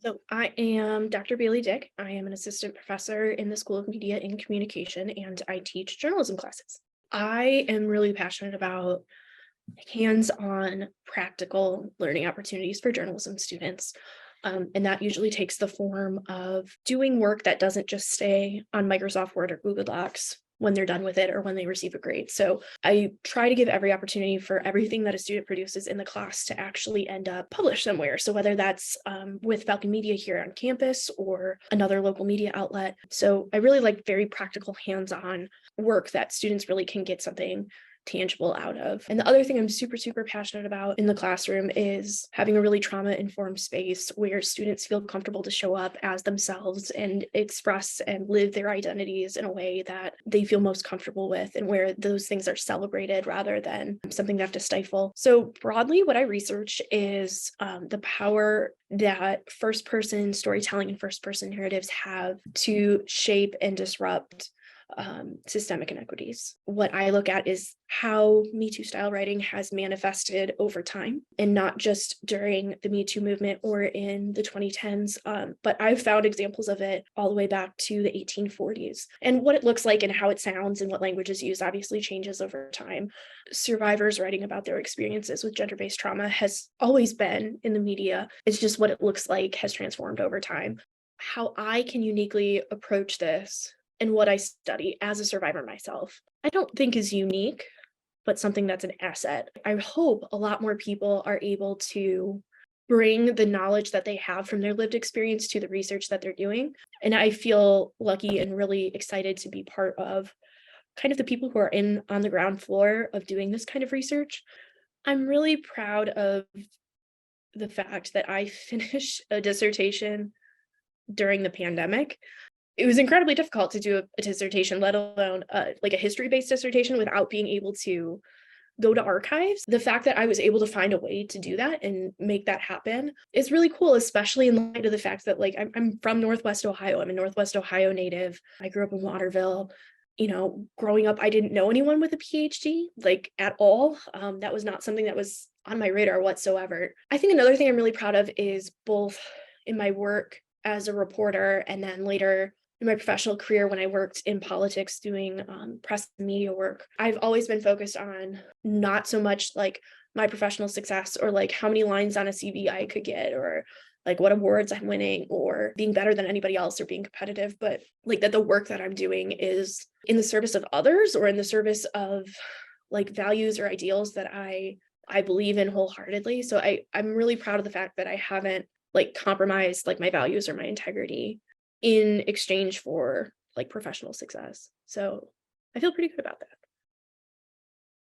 So I am Dr. Bailey Dick. I am an assistant professor in the School of Media and Communication, and I teach journalism classes. I am really passionate about hands-on practical learning opportunities for journalism students. And that usually takes the form of doing work that doesn't just stay on Microsoft Word or Google Docs when they're done with it or when they receive a grade. So I try to give every opportunity for everything that a student produces in the class to actually end up published somewhere. So whether that's with Falcon Media here on campus or another local media outlet. So I really like very practical hands-on work that students really can get something tangible out of. And the other thing I'm super passionate about in the classroom is having a really trauma-informed space where students feel comfortable to show up as themselves and express and live their identities in a way that they feel most comfortable with, and where those things are celebrated rather than something they have to stifle. So broadly, what I research is the power that first-person storytelling and first-person narratives have to shape and disrupt systemic inequities. What I look at is how Me Too style writing has manifested over time, and not just during the Me Too movement or in the 2010s, but I've found examples of it all the way back to the 1840s. And what it looks like and how it sounds and what language is used obviously changes over time. Survivors writing about their experiences with gender-based trauma has always been in the media. It's just what it looks like has transformed over time. How I can uniquely approach this and what I study as a survivor myself, I don't think is unique, but something that's an asset. I hope a lot more people are able to bring the knowledge that they have from their lived experience to the research that they're doing. And I feel lucky and really excited to be part of kind of the people who are on the ground floor of doing this kind of research. I'm really proud of the fact that I finished a dissertation during the pandemic. It was incredibly difficult to do a dissertation, let alone like a history-based dissertation, without being able to go to archives. The fact that I was able to find a way to do that and make that happen is really cool, especially in light of the fact that, like, I'm from Northwest Ohio. I'm a Northwest Ohio native. I grew up in Waterville. Growing up, I didn't know anyone with a PhD, like, at all. That was not something that was on my radar whatsoever. I think another thing I'm really proud of is both in my work as a reporter and then later in my professional career when I worked in politics doing press and media work, I've always been focused on not so much like my professional success or like how many lines on a CV I could get or like what awards I'm winning or being better than anybody else or being competitive, but like that the work that I'm doing is in the service of others or in the service of like values or ideals that I believe in wholeheartedly. So I'm really proud of the fact that I haven't like compromised like my values or my integrity in exchange for like professional success. So I feel pretty good about that.